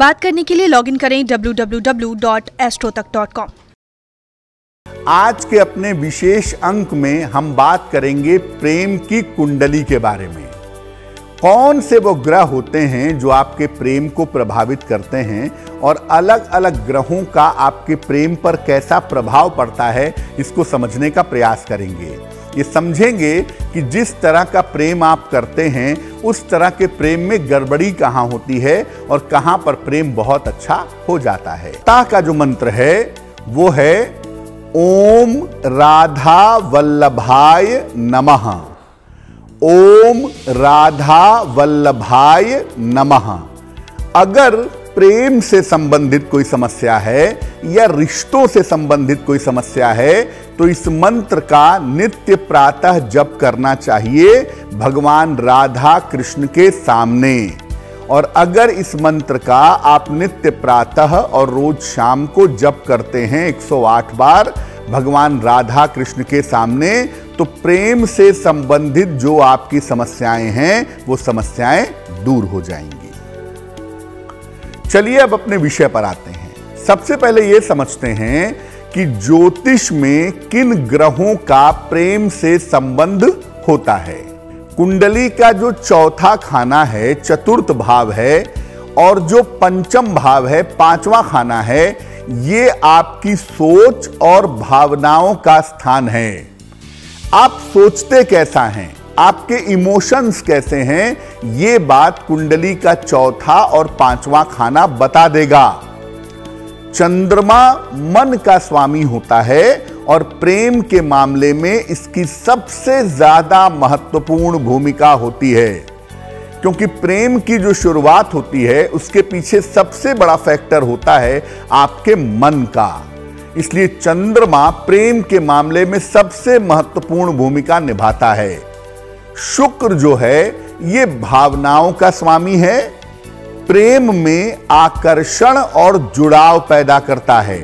बात करने के लिए लॉगिन करें www.astrotak.com। आज के अपने विशेष अंक में हम बात करेंगे प्रेम की कुंडली के बारे में। कौन से वो ग्रह होते हैं जो आपके प्रेम को प्रभावित करते हैं और अलग अलग ग्रहों का आपके प्रेम पर कैसा प्रभाव पड़ता है, इसको समझने का प्रयास करेंगे। ये समझेंगे कि जिस तरह का प्रेम आप करते हैं उस तरह के प्रेम में गड़बड़ी कहाँ होती है और कहाँ पर प्रेम बहुत अच्छा हो जाता है। ता का जो मंत्र है वो है ओम राधा वल्लभाय नमः। ओम राधा वल्लभाय नमः। अगर प्रेम से संबंधित कोई समस्या है या रिश्तों से संबंधित कोई समस्या है तो इस मंत्र का नित्य प्रातः जप करना चाहिए भगवान राधा कृष्ण के सामने। और अगर इस मंत्र का आप नित्य प्रातः और रोज शाम को जप करते हैं 108 बार भगवान राधा कृष्ण के सामने, तो प्रेम से संबंधित जो आपकी समस्याएं हैं वो समस्याएं दूर हो जाएंगी। चलिए अब अपने विषय पर आते हैं। सबसे पहले यह समझते हैं कि ज्योतिष में किन ग्रहों का प्रेम से संबंध होता है। कुंडली का जो चौथा खाना है चतुर्थ भाव है और जो पंचम भाव है पांचवा खाना है, ये आपकी सोच और भावनाओं का स्थान है। आप सोचते कैसा हैं, आपके इमोशंस कैसे हैं, ये बात कुंडली का चौथा और पांचवा खाना बता देगा। चंद्रमा मन का स्वामी होता है और प्रेम के मामले में इसकी सबसे ज्यादा महत्वपूर्ण भूमिका होती है, क्योंकि प्रेम की जो शुरुआत होती है उसके पीछे सबसे बड़ा फैक्टर होता है आपके मन का। इसलिए चंद्रमा प्रेम के मामले में सबसे महत्वपूर्ण भूमिका निभाता है। शुक्र जो है ये भावनाओं का स्वामी है, प्रेम में आकर्षण और जुड़ाव पैदा करता है।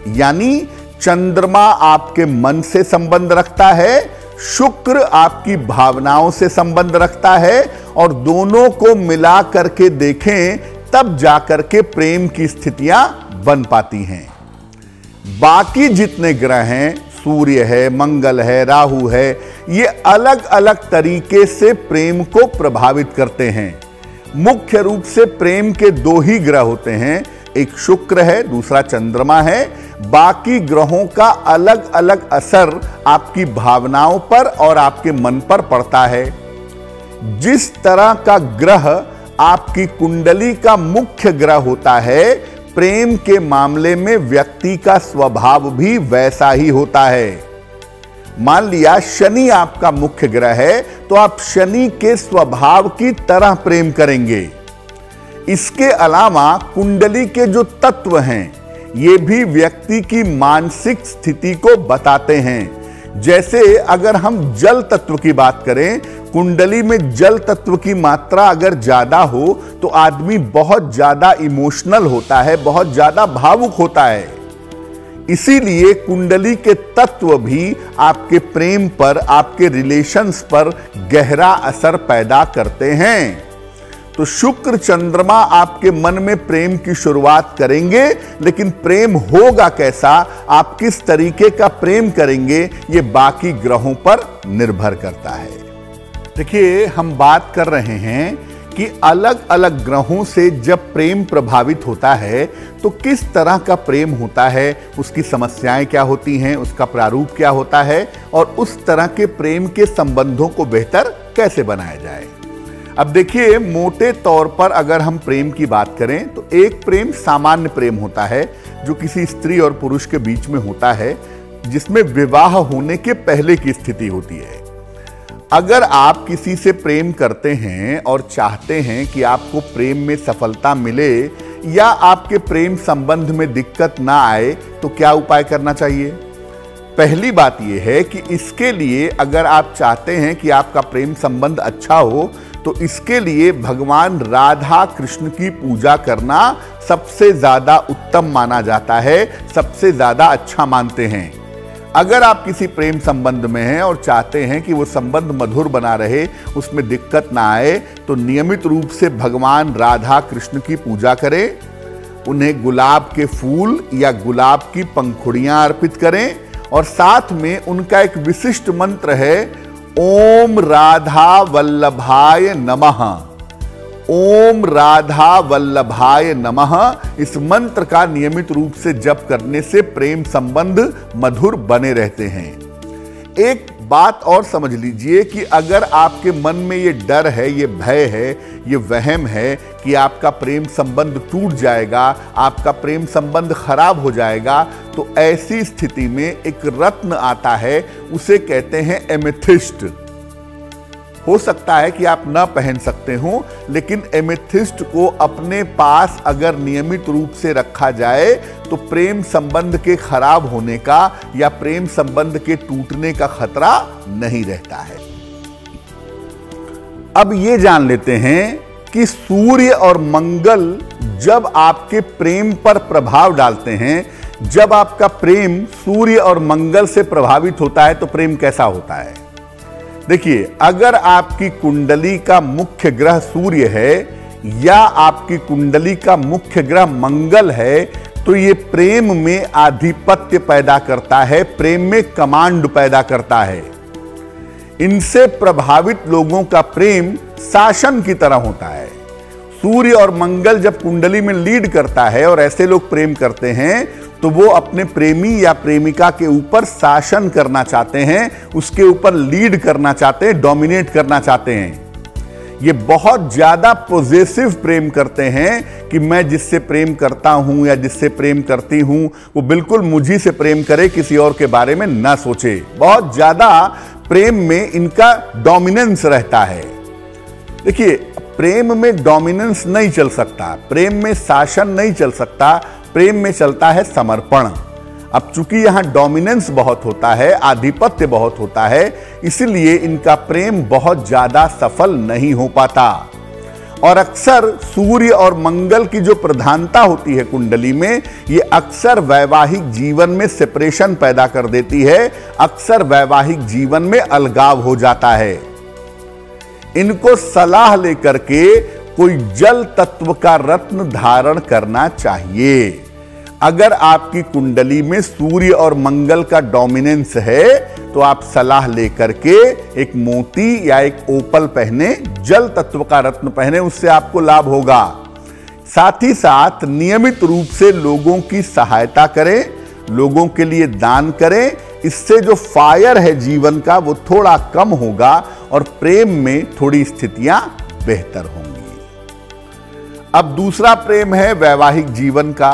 यानी चंद्रमा आपके मन से संबंध रखता है, शुक्र आपकी भावनाओं से संबंध रखता है, और दोनों को मिला करके देखें तब जाकर के प्रेम की स्थितियां बन पाती हैं। बाकी जितने ग्रह हैं, सूर्य है, मंगल है, राहु है, ये अलग अलग तरीके से प्रेम को प्रभावित करते हैं। मुख्य रूप से प्रेम के दो ही ग्रह होते हैं, एक शुक्र है, दूसरा चंद्रमा है। बाकी ग्रहों का अलग अलग असर आपकी भावनाओं पर और आपके मन पर पड़ता है। जिस तरह का ग्रह आपकी कुंडली का मुख्य ग्रह होता है, प्रेम के मामले में व्यक्ति का स्वभाव भी वैसा ही होता है। मान लिया शनि आपका मुख्य ग्रह है तो आप शनि के स्वभाव की तरह प्रेम करेंगे। इसके अलावा कुंडली के जो तत्व हैं ये भी व्यक्ति की मानसिक स्थिति को बताते हैं। जैसे अगर हम जल तत्व की बात करें, कुंडली में जल तत्व की मात्रा अगर ज्यादा हो तो आदमी बहुत ज्यादा इमोशनल होता है, बहुत ज्यादा भावुक होता है। इसीलिए कुंडली के तत्व भी आपके प्रेम पर, आपके रिलेशंस पर गहरा असर पैदा करते हैं। तो शुक्र चंद्रमा आपके मन में प्रेम की शुरुआत करेंगे, लेकिन प्रेम होगा कैसा, आप किस तरीके का प्रेम करेंगे, ये बाकी ग्रहों पर निर्भर करता है। देखिए, हम बात कर रहे हैं कि अलग अलग ग्रहों से जब प्रेम प्रभावित होता है तो किस तरह का प्रेम होता है, उसकी समस्याएं क्या होती हैं, उसका प्रारूप क्या होता है और उस तरह के प्रेम के संबंधों को बेहतर कैसे बनाया जाए। अब देखिए, मोटे तौर पर अगर हम प्रेम की बात करें तो एक प्रेम सामान्य प्रेम होता है जो किसी स्त्री और पुरुष के बीच में होता है, जिसमें विवाह होने के पहले की स्थिति होती है। अगर आप किसी से प्रेम करते हैं और चाहते हैं कि आपको प्रेम में सफलता मिले या आपके प्रेम संबंध में दिक्कत ना आए, तो क्या उपाय करना चाहिए? पहली बात यह है कि इसके लिए अगर आप चाहते हैं कि आपका प्रेम संबंध अच्छा हो तो इसके लिए भगवान राधा कृष्ण की पूजा करना सबसे ज्यादा उत्तम माना जाता है, सबसे ज्यादा अच्छा मानते हैं। अगर आप किसी प्रेम संबंध में हैं और चाहते हैं कि वो संबंध मधुर बना रहे, उसमें दिक्कत ना आए, तो नियमित रूप से भगवान राधा कृष्ण की पूजा करें, उन्हें गुलाब के फूल या गुलाब की पंखुड़ियां अर्पित करें और साथ में उनका एक विशिष्ट मंत्र है, ओम राधा वल्लभाय नमः। ओम राधा वल्लभाय नमः, इस मंत्र का नियमित रूप से जप करने से प्रेम संबंध मधुर बने रहते हैं। एक बात और समझ लीजिए कि अगर आपके मन में ये डर है, ये भय है, ये वहम है कि आपका प्रेम संबंध टूट जाएगा, आपका प्रेम संबंध खराब हो जाएगा, तो ऐसी स्थिति में एक रत्न आता है, उसे कहते हैं एमेथिस्ट। हो सकता है कि आप ना पहन सकते हो, लेकिन एमेथिस्ट को अपने पास अगर नियमित रूप से रखा जाए तो प्रेम संबंध के खराब होने का या प्रेम संबंध के टूटने का खतरा नहीं रहता है। अब ये जान लेते हैं कि सूर्य और मंगल जब आपके प्रेम पर प्रभाव डालते हैं, जब आपका प्रेम सूर्य और मंगल से प्रभावित होता है तो प्रेम कैसा होता है। देखिए, अगर आपकी कुंडली का मुख्य ग्रह सूर्य है या आपकी कुंडली का मुख्य ग्रह मंगल है, तो ये प्रेम में आधिपत्य पैदा करता है, प्रेम में कमांड पैदा करता है। इनसे प्रभावित लोगों का प्रेम शासन की तरह होता है। सूर्य और मंगल जब कुंडली में लीड करता है और ऐसे लोग प्रेम करते हैं, तो वो अपने प्रेमी या प्रेमिका के ऊपर शासन करना चाहते हैं, उसके ऊपर लीड करना चाहते हैं, डोमिनेट करना चाहते हैं। ये बहुत ज्यादा पॉजिटिव प्रेम करते हैं कि मैं जिससे प्रेम करता हूं या जिससे प्रेम करती हूं वो बिल्कुल मुझी से प्रेम करे, किसी और के बारे में ना सोचे। बहुत ज्यादा प्रेम में इनका डोमिनेंस रहता है। देखिए, प्रेम में डोमिनेंस नहीं चल सकता, प्रेम में शासन नहीं चल सकता, प्रेम में चलता है समर्पण। अब चूंकि यहां डोमिनेंस बहुत होता है, आधिपत्य बहुत होता है, इसलिए इनका प्रेम बहुत ज्यादा सफल नहीं हो पाता। और अक्सर सूर्य और मंगल की जो प्रधानता होती है कुंडली में, ये अक्सर वैवाहिक जीवन में सेपरेशन पैदा कर देती है, अक्सर वैवाहिक जीवन में अलगाव हो जाता है। इनको सलाह लेकर के कोई जल तत्व का रत्न धारण करना चाहिए। अगर आपकी कुंडली में सूर्य और मंगल का डोमिनेंस है, तो आप सलाह लेकर के एक मोती या एक ओपल पहने, जल तत्व का रत्न पहने, उससे आपको लाभ होगा। साथ ही साथ नियमित रूप से लोगों की सहायता करें, लोगों के लिए दान करें। इससे जो फायर है जीवन का वो थोड़ा कम होगा और प्रेम में थोड़ी स्थितियां बेहतर होंगी। अब दूसरा प्रेम है वैवाहिक जीवन का।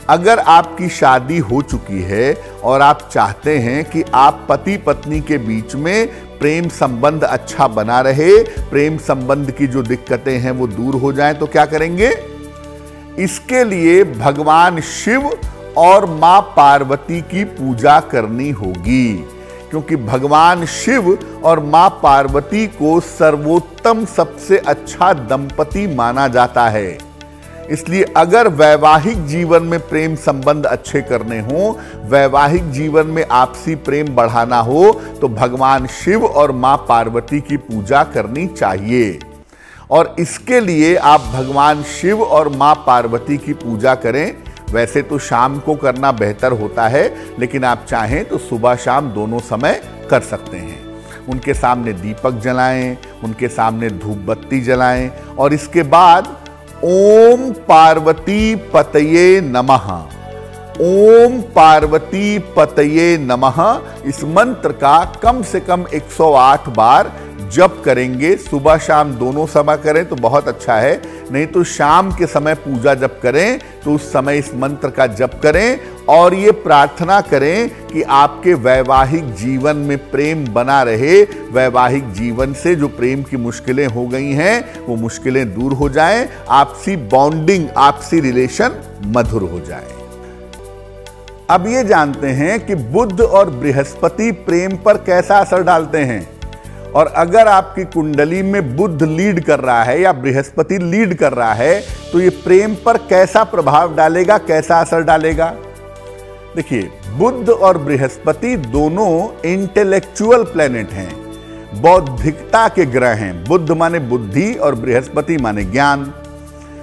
अगर आपकी शादी हो चुकी है और आप चाहते हैं कि आप पति पत्नी के बीच में प्रेम संबंध अच्छा बना रहे, प्रेम संबंध की जो दिक्कतें हैं वो दूर हो जाएं, तो क्या करेंगे? इसके लिए भगवान शिव और मां पार्वती की पूजा करनी होगी, क्योंकि भगवान शिव और मां पार्वती को सर्वोत्तम सबसे अच्छा दंपति माना जाता है। इसलिए अगर वैवाहिक जीवन में प्रेम संबंध अच्छे करने हो, वैवाहिक जीवन में आपसी प्रेम बढ़ाना हो, तो भगवान शिव और मां पार्वती की पूजा करनी चाहिए। और इसके लिए आप भगवान शिव और मां पार्वती की पूजा करें। वैसे तो शाम को करना बेहतर होता है, लेकिन आप चाहें तो सुबह शाम दोनों समय कर सकते हैं। उनके सामने दीपक जलाएं, उनके सामने धूप बत्ती जलाएं और इसके बाद ओम पार्वती पतये नमः, ओम पार्वती पतये नमः, इस मंत्र का कम से कम 108 बार जप करेंगे। सुबह शाम दोनों समय करें तो बहुत अच्छा है, नहीं तो शाम के समय पूजा जप करें तो उस समय इस मंत्र का जप करें और ये प्रार्थना करें कि आपके वैवाहिक जीवन में प्रेम बना रहे, वैवाहिक जीवन से जो प्रेम की मुश्किलें हो गई हैं वो मुश्किलें दूर हो जाएं, आपसी बॉन्डिंग, आपसी रिलेशन मधुर हो जाए। अब ये जानते हैं कि बुध और बृहस्पति प्रेम पर कैसा असर डालते हैं। और अगर आपकी कुंडली में बुध लीड कर रहा है या बृहस्पति लीड कर रहा है, तो ये प्रेम पर कैसा प्रभाव डालेगा, कैसा असर डालेगा। देखिए, बुध और बृहस्पति दोनों इंटेलेक्चुअल प्लेनेट हैं, बौद्धिकता के ग्रह हैं। बुध माने बुद्धि और बृहस्पति माने ज्ञान।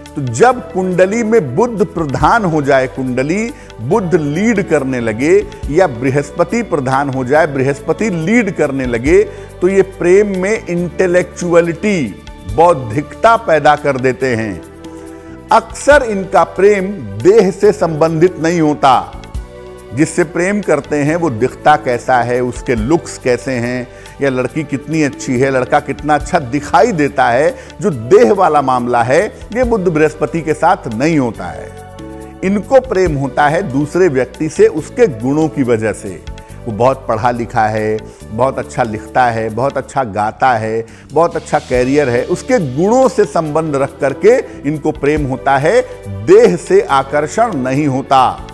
तो जब कुंडली में बुध प्रधान हो जाए, कुंडली बुध लीड करने लगे, या बृहस्पति प्रधान हो जाए, बृहस्पति लीड करने लगे, तो ये प्रेम में इंटेलेक्चुअलिटी, बौद्धिकता पैदा कर देते हैं। अक्सर इनका प्रेम देह से संबंधित नहीं होता। जिससे प्रेम करते हैं वो दिखता कैसा है, उसके लुक्स कैसे हैं, या लड़की कितनी अच्छी है, लड़का कितना अच्छा दिखाई देता है, जो देह वाला मामला है, ये बुध बृहस्पति के साथ नहीं होता है। इनको प्रेम होता है दूसरे व्यक्ति से उसके गुणों की वजह से। वो बहुत पढ़ा लिखा है, बहुत अच्छा लिखता है, बहुत अच्छा गाता है, बहुत अच्छा कैरियर है, उसके गुणों से संबंध रख करके इनको प्रेम होता है, देह से आकर्षण नहीं होता।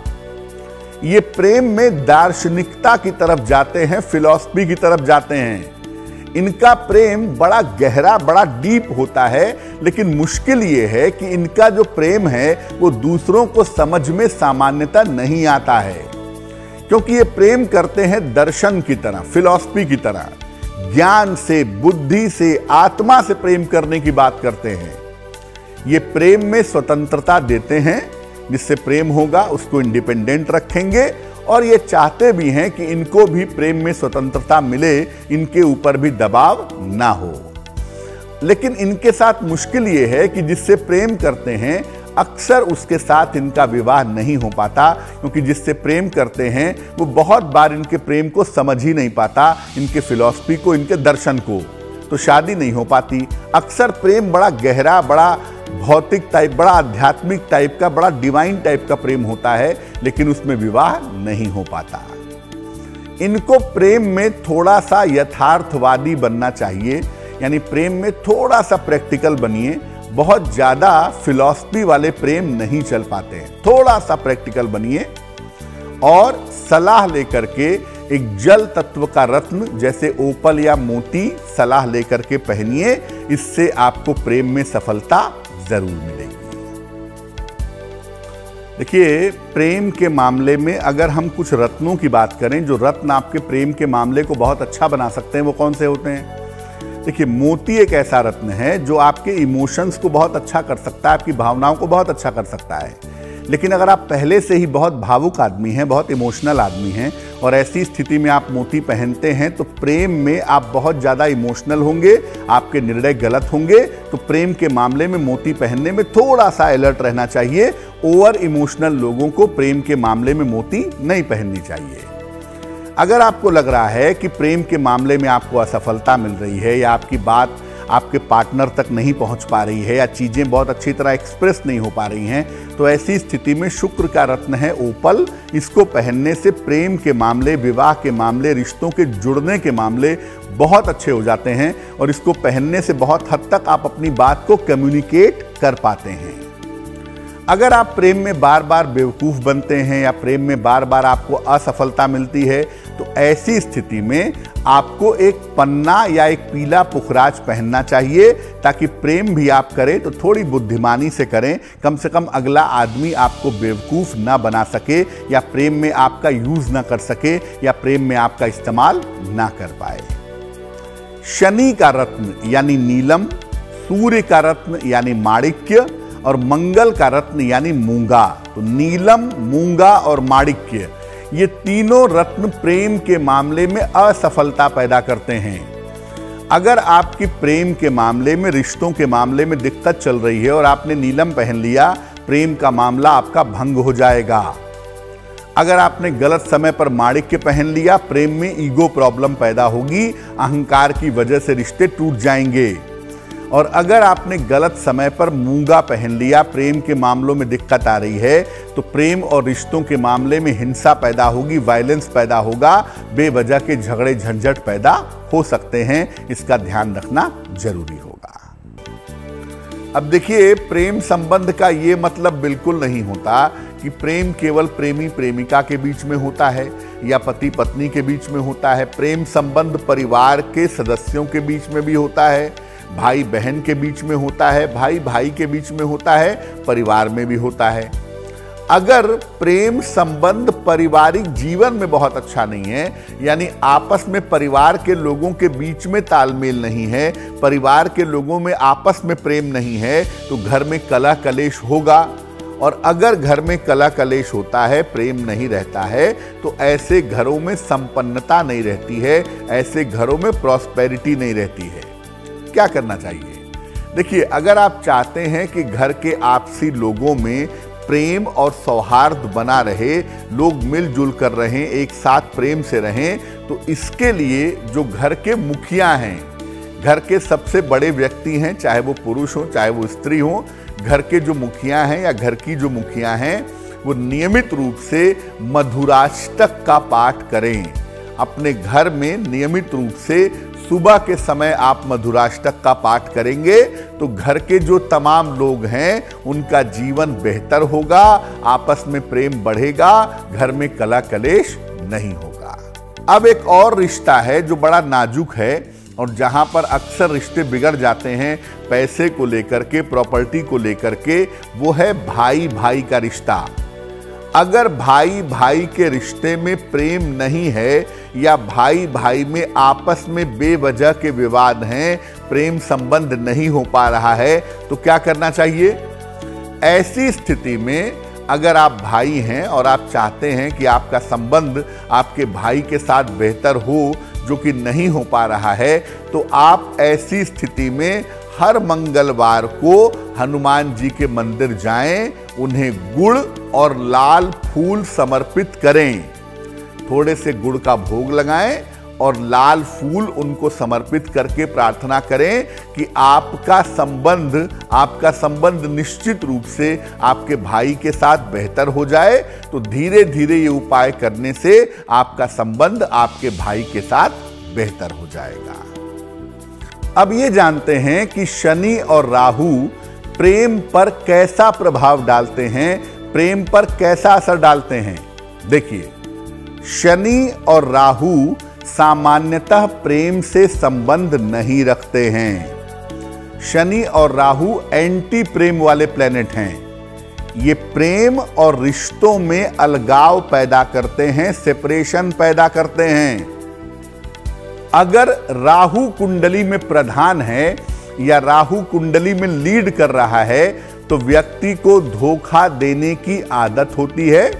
ये प्रेम में दार्शनिकता की तरफ जाते हैं, फिलॉसफी की तरफ जाते हैं। इनका प्रेम बड़ा गहरा, बड़ा डीप होता है, लेकिन मुश्किल ये है कि इनका जो प्रेम है वो दूसरों को समझ में सामान्यतः नहीं आता है, क्योंकि ये प्रेम करते हैं दर्शन की तरह, फिलॉसफी की तरह, ज्ञान से, बुद्धि से, आत्मा से प्रेम करने की बात करते हैं। ये प्रेम में स्वतंत्रता देते हैं, जिससे प्रेम होगा उसको इंडिपेंडेंट रखेंगे, और ये चाहते भी हैं कि इनको भी प्रेम में स्वतंत्रता मिले, इनके ऊपर भी दबाव ना हो। लेकिन इनके साथ मुश्किल ये है कि जिससे प्रेम करते हैं अक्सर उसके साथ इनका विवाह नहीं हो पाता, क्योंकि जिससे प्रेम करते हैं वो बहुत बार इनके प्रेम को समझ ही नहीं पाता, इनके फिलॉसफी को, इनके दर्शन को, तो शादी नहीं हो पाती। अक्सर प्रेम बड़ा गहरा, बड़ा भौतिक टाइप, बड़ा आध्यात्मिक टाइप का, बड़ा डिवाइन टाइप का प्रेम होता है, लेकिन उसमें विवाह नहीं हो पाता। इनको प्रेम में थोड़ा सा यथार्थवादी बनना चाहिए, यानी प्रेम में थोड़ा सा प्रैक्टिकल बनिए। बहुत ज्यादा फिलॉसफी वाले प्रेम नहीं चल पाते हैं, थोड़ा सा प्रैक्टिकल बनिए, और सलाह लेकर के एक जल तत्व का रत्न जैसे ओपल या मोती सलाह लेकर के पहनिए। इससे आपको प्रेम में सफलता जरूर मिलेगी। देखिए, प्रेम के मामले में अगर हम कुछ रत्नों की बात करें, जो रत्न आपके प्रेम के मामले को बहुत अच्छा बना सकते हैं, वो कौन से होते हैं? देखिए, मोती एक ऐसा रत्न है जो आपके इमोशंस को बहुत अच्छा कर सकता है, आपकी भावनाओं को बहुत अच्छा कर सकता है। लेकिन अगर आप पहले से ही बहुत भावुक आदमी हैं, बहुत इमोशनल आदमी हैं, और ऐसी स्थिति में आप मोती पहनते हैं, तो प्रेम में आप बहुत ज़्यादा इमोशनल होंगे, आपके निर्णय गलत होंगे। तो प्रेम के मामले में मोती पहनने में थोड़ा सा अलर्ट रहना चाहिए। ओवर इमोशनल लोगों को प्रेम के मामले में मोती नहीं पहननी चाहिए। अगर आपको लग रहा है कि प्रेम के मामले में आपको असफलता मिल रही है, या आपकी बात आपके पार्टनर तक नहीं पहुंच पा रही है, या चीज़ें बहुत अच्छी तरह एक्सप्रेस नहीं हो पा रही हैं, तो ऐसी स्थिति में शुक्र का रत्न है ओपल। इसको पहनने से प्रेम के मामले, विवाह के मामले, रिश्तों के जुड़ने के मामले बहुत अच्छे हो जाते हैं, और इसको पहनने से बहुत हद तक आप अपनी बात को कम्युनिकेट कर पाते हैं। अगर आप प्रेम में बार बार बेवकूफ़ बनते हैं, या प्रेम में बार बार आपको असफलता मिलती है, तो ऐसी स्थिति में आपको एक पन्ना या एक पीला पुखराज पहनना चाहिए, ताकि प्रेम भी आप करें तो थोड़ी बुद्धिमानी से करें। कम से कम अगला आदमी आपको बेवकूफ़ ना बना सके, या प्रेम में आपका यूज़ ना कर सके, या प्रेम में आपका इस्तेमाल ना कर पाए। शनि का रत्न यानी नीलम, सूर्य का रत्न यानी माणिक्य, और मंगल का रत्न यानी मूंगा। तो नीलम, मूंगा और माणिक्य, ये तीनों रत्न प्रेम के मामले में असफलता पैदा करते हैं। अगर आपकी प्रेम के मामले में, रिश्तों के मामले में दिक्कत चल रही है और आपने नीलम पहन लिया, प्रेम का मामला आपका भंग हो जाएगा। अगर आपने गलत समय पर माणिक्य पहन लिया, प्रेम में ईगो प्रॉब्लम पैदा होगी, अहंकार की वजह से रिश्ते टूट जाएंगे। और अगर आपने गलत समय पर मूंगा पहन लिया, प्रेम के मामलों में दिक्कत आ रही है, तो प्रेम और रिश्तों के मामले में हिंसा पैदा होगी, वायलेंस पैदा होगा, बेवजह के झगड़े झंझट पैदा हो सकते हैं। इसका ध्यान रखना जरूरी होगा। अब देखिए, प्रेम संबंध का ये मतलब बिल्कुल नहीं होता कि प्रेम केवल प्रेमी प्रेमिका के बीच में होता है, या पति पत्नी के बीच में होता है। प्रेम संबंध परिवार के सदस्यों के बीच में भी होता है, भाई बहन के बीच में होता है, भाई भाई के बीच में होता है, परिवार में भी होता है। अगर प्रेम संबंध पारिवारिक जीवन में बहुत अच्छा नहीं है, यानी आपस में परिवार के लोगों के बीच में तालमेल नहीं है, परिवार के लोगों में आपस में प्रेम नहीं है, तो घर में कलह कलेश होगा। और अगर घर में कलह कलेश होता है, प्रेम नहीं रहता है, तो ऐसे घरों में संपन्नता नहीं रहती है, ऐसे घरों में प्रॉस्पेरिटी नहीं रहती है। क्या करना चाहिए? देखिए, अगर आप चाहते हैं कि घर के आपसी लोगों में प्रेम और सौहार्द बना रहे, लोग मिलजुल कर रहें, एक साथ प्रेम से रहें, तो इसके लिए जो घर के मुखिया हैं, घर के सबसे बड़े व्यक्ति हैं, चाहे वो पुरुष हो चाहे वो स्त्री हो, घर के जो मुखिया हैं या घर की जो मुखिया हैं, वो नियमित रूप से मधुराष्टक का पाठ करें। अपने घर में नियमित रूप से सुबह के समय आप मधुराष्टक का पाठ करेंगे तो घर के जो तमाम लोग हैं उनका जीवन बेहतर होगा, आपस में प्रेम बढ़ेगा, घर में कलह कलेश नहीं होगा। अब एक और रिश्ता है जो बड़ा नाजुक है और जहां पर अक्सर रिश्ते बिगड़ जाते हैं पैसे को लेकर के, प्रॉपर्टी को लेकर के, वो है भाई भाई का रिश्ता। अगर भाई भाई के रिश्ते में प्रेम नहीं है या भाई भाई में आपस में बेवजह के विवाद हैं, प्रेम संबंध नहीं हो पा रहा है, तो क्या करना चाहिए? ऐसी स्थिति में अगर आप भाई हैं और आप चाहते हैं कि आपका संबंध आपके भाई के साथ बेहतर हो, जो कि नहीं हो पा रहा है, तो आप ऐसी स्थिति में हर मंगलवार को हनुमान जी के मंदिर जाएं, उन्हें गुड़ और लाल फूल समर्पित करें। थोड़े से गुड़ का भोग लगाएं और लाल फूल उनको समर्पित करके प्रार्थना करें कि आपका संबंध निश्चित रूप से आपके भाई के साथ बेहतर हो जाए। तो धीरे धीरे ये उपाय करने से आपका संबंध आपके भाई के साथ बेहतर हो जाएगा। अब ये जानते हैं कि शनि और राहु प्रेम पर कैसा प्रभाव डालते हैं, प्रेम पर कैसा असर डालते हैं। देखिए, शनि और राहु सामान्यतः प्रेम से संबंध नहीं रखते हैं। शनि और राहु एंटी प्रेम वाले प्लेनेट हैं। ये प्रेम और रिश्तों में अलगाव पैदा करते हैं, सेपरेशन पैदा करते हैं। अगर राहु कुंडली में प्रधान है या राहु कुंडली में लीड कर रहा है, तो व्यक्ति को धोखा देने की आदत होती है।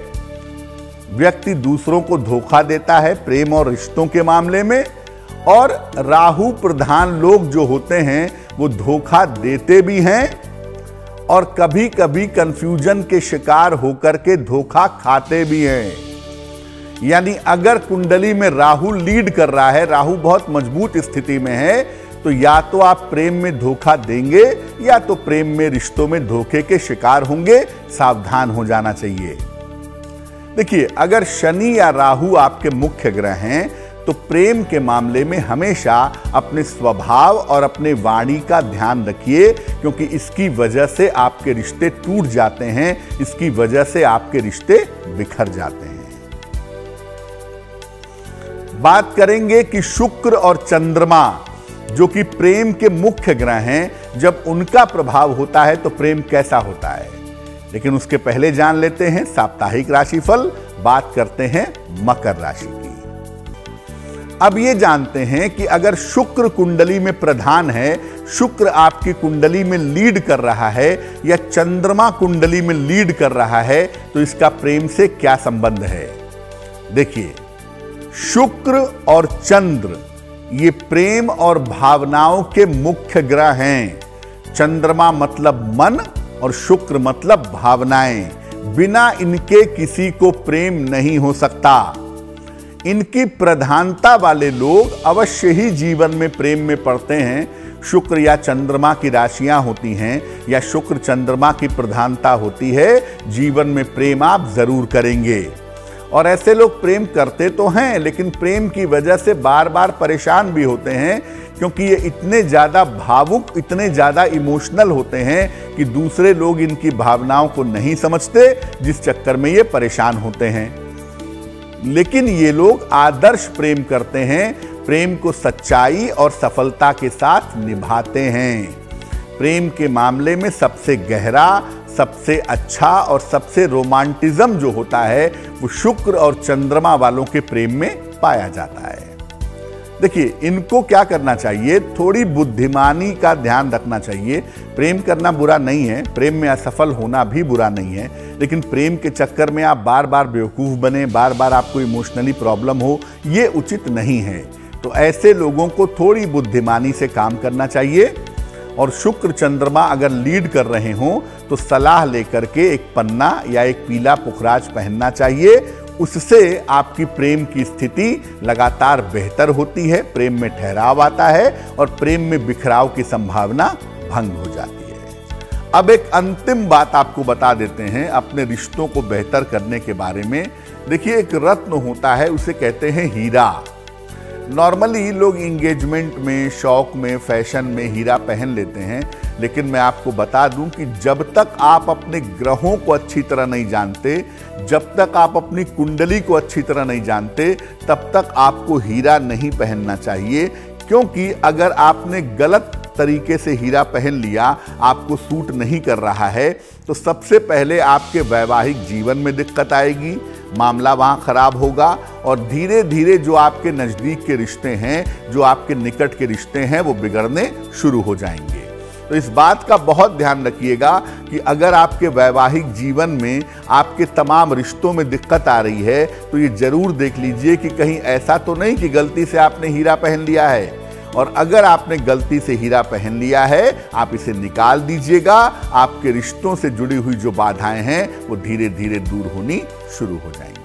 व्यक्ति दूसरों को धोखा देता है प्रेम और रिश्तों के मामले में, और राहु प्रधान लोग जो होते हैं वो धोखा देते भी हैं और कभी कभी कंफ्यूजन के शिकार होकर के धोखा खाते भी हैं। यानी अगर कुंडली में राहु लीड कर रहा है, राहु बहुत मजबूत स्थिति में है, तो या तो आप प्रेम में धोखा देंगे या तो प्रेम में रिश्तों में धोखे के शिकार होंगे। सावधान हो जाना चाहिए। देखिए, अगर शनि या राहु आपके मुख्य ग्रह हैं तो प्रेम के मामले में हमेशा अपने स्वभाव और अपने वाणी का ध्यान रखिए, क्योंकि इसकी वजह से आपके रिश्ते टूट जाते हैं, इसकी वजह से आपके रिश्ते बिखर जाते हैं। बात करेंगे कि शुक्र और चंद्रमा जो कि प्रेम के मुख्य ग्रह हैं, जब उनका प्रभाव होता है तो प्रेम कैसा होता है। लेकिन उसके पहले जान लेते हैं साप्ताहिक राशिफल। बात करते हैं मकर राशि की। अब ये जानते हैं कि अगर शुक्र कुंडली में प्रधान है, शुक्र आपकी कुंडली में लीड कर रहा है या चंद्रमा कुंडली में लीड कर रहा है, तो इसका प्रेम से क्या संबंध है। देखिए, शुक्र और चंद्र ये प्रेम और भावनाओं के मुख्य ग्रह हैं। चंद्रमा मतलब मन और शुक्र मतलब भावनाएं। बिना इनके किसी को प्रेम नहीं हो सकता। इनकी प्रधानता वाले लोग अवश्य ही जीवन में प्रेम में पड़ते हैं। शुक्र या चंद्रमा की राशियां होती हैं या शुक्र चंद्रमा की प्रधानता होती है, जीवन में प्रेम आप जरूर करेंगे। और ऐसे लोग प्रेम करते तो हैं, लेकिन प्रेम की वजह से बार बार परेशान भी होते हैं, क्योंकि ये इतने ज़्यादा भावुक, इतने ज़्यादा इमोशनल होते हैं कि दूसरे लोग इनकी भावनाओं को नहीं समझते, जिस चक्कर में ये परेशान होते हैं। लेकिन ये लोग आदर्श प्रेम करते हैं, प्रेम को सच्चाई और सफलता के साथ निभाते हैं। प्रेम के मामले में सबसे गहरा, सबसे अच्छा और सबसे रोमांटिज्म जो होता है वो शुक्र और चंद्रमा वालों के प्रेम में पाया जाता है। देखिए, इनको क्या करना चाहिए, थोड़ी बुद्धिमानी का ध्यान रखना चाहिए। प्रेम करना बुरा नहीं है, प्रेम में असफल होना भी बुरा नहीं है, लेकिन प्रेम के चक्कर में आप बार बार बेवकूफ़ बने, बार बार आपको इमोशनली प्रॉब्लम हो, ये उचित नहीं है। तो ऐसे लोगों को थोड़ी बुद्धिमानी से काम करना चाहिए। और शुक्र चंद्रमा अगर लीड कर रहे हों तो सलाह लेकर के एक पन्ना या एक पीला पुखराज पहनना चाहिए। उससे आपकी प्रेम की स्थिति लगातार बेहतर होती है, प्रेम में ठहराव आता है और प्रेम में बिखराव की संभावना भंग हो जाती है। अब एक अंतिम बात आपको बता देते हैं अपने रिश्तों को बेहतर करने के बारे में। देखिए, एक रत्न होता है, उसे कहते हैं हीरा। नॉर्मली लोग इंगेजमेंट में, शौक में, फैशन में हीरा पहन लेते हैं, लेकिन मैं आपको बता दूं कि जब तक आप अपने ग्रहों को अच्छी तरह नहीं जानते, जब तक आप अपनी कुंडली को अच्छी तरह नहीं जानते, तब तक आपको हीरा नहीं पहनना चाहिए। क्योंकि अगर आपने गलत तरीके से हीरा पहन लिया, आपको सूट नहीं कर रहा है, तो सबसे पहले आपके वैवाहिक जीवन में दिक्कत आएगी, मामला वहाँ खराब होगा और धीरे धीरे जो आपके नज़दीक के रिश्ते हैं, जो आपके निकट के रिश्ते हैं, वो बिगड़ने शुरू हो जाएंगे। तो इस बात का बहुत ध्यान रखिएगा कि अगर आपके वैवाहिक जीवन में आपके तमाम रिश्तों में दिक्कत आ रही है, तो ये जरूर देख लीजिए कि कहीं ऐसा तो नहीं कि गलती से आपने हीरा पहन लिया है। और अगर आपने गलती से हीरा पहन लिया है, आप इसे निकाल दीजिएगा। आपके रिश्तों से जुड़ी हुई जो बाधाएं हैं वो धीरे धीरे दूर होनी शुरू हो जाएंगी।